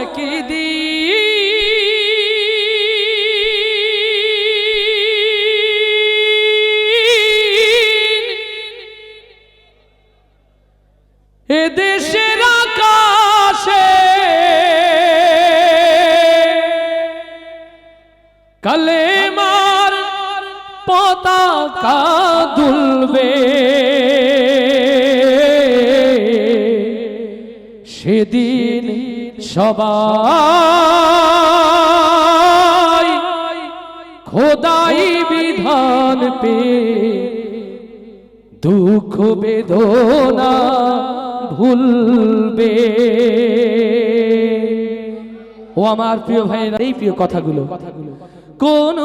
একই দিন এদেশের আকাশে কালেমার পতাকা দুলবে, সেদিন সবাই খোদাই বিধান পে দুঃখ বেদনা ভুলবে। ও আমার প্রিয় ভাইয়েরা, এই প্রিয় কথাগুলো কোন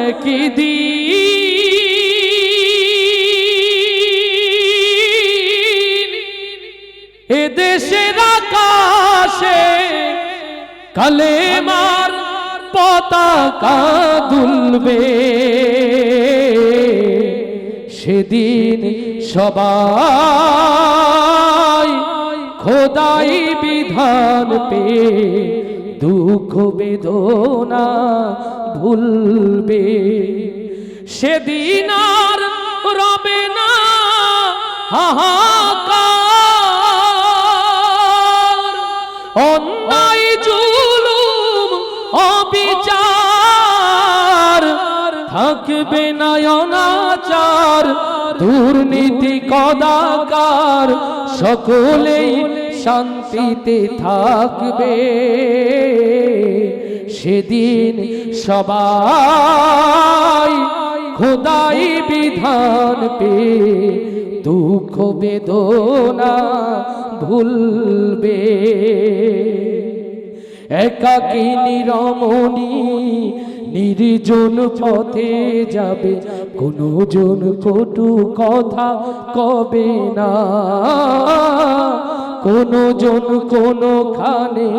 একই দিন এদেশের আকাশে কালেমার পতাকা দুলবে, সেদিন সবাই খোদাই বিধান পে দুঃখ বেদনা ভুলবে। সেদিন আর রবে না হাহাকার, অন্যায় জুলুম অবিচার, থাকবে না অনাচার দুর্নীতি কদাকার, সকলেই শান্তিতে থাকবে। সেদিন সবাই খোদাই বিধান পে দুঃখ বেদনা ভুলবে। একাকী নিরমণি নির্জন পথে যাবে, কোনো জন কটু কথা কবে না, কোনো জন কোনখানে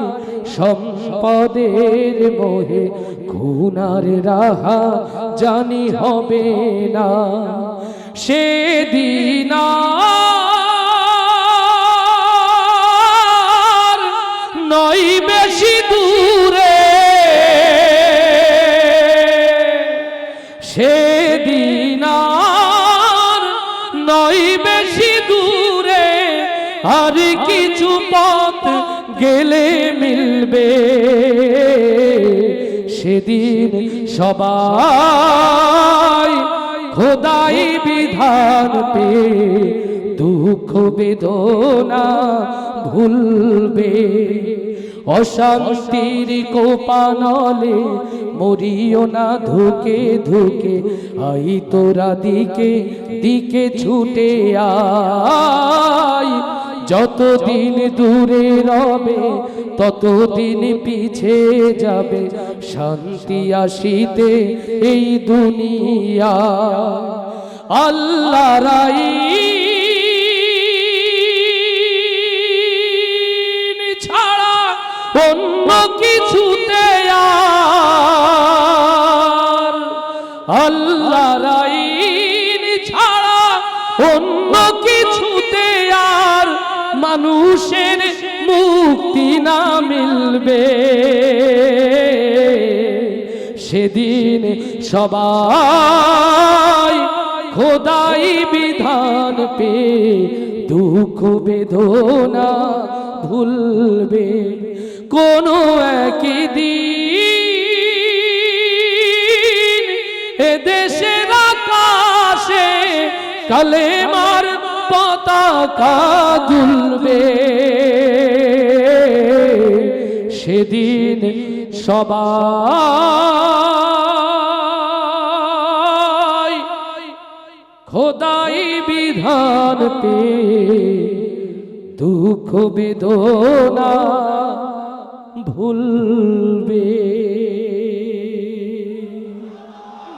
সম্পদের মোহে খুনার রাহা জানি হবে না। সেদিন আর নয় বেশি দূরে, সেদিন আর নয় বেশি দূরে, আর কিছু পথ গেলে মিলবে। সেদিন সবাই খোদাই বিধান পে দুঃখ বেদনা ভুলবে। অশান্তির কোপানলে মরিও না ধুকে ধুকে, আই তোরা দিকে দিকে ছুটে আয়। যতদিন দূরে রবে ততদিন পিছে যাবে, শান্তি আসিতে এই দুনিয়া। আল্লাহ রাই ছাড়া অন্য কিছুতে আর, আল্লাহ রাই ছাড়া অন্য কিছুতে আর মানুষের মুক্তি না মিলবে। সেদিন সবাই খোদাই বিধান পে দুঃখ বেদনা ভুলবে। কোন একই দিন এদেশের আকাশে কালেমার পতাকা দুলবে, সেদিন সবাই খোদাই বিধান পে দুঃখ বেদনা ভুলবে।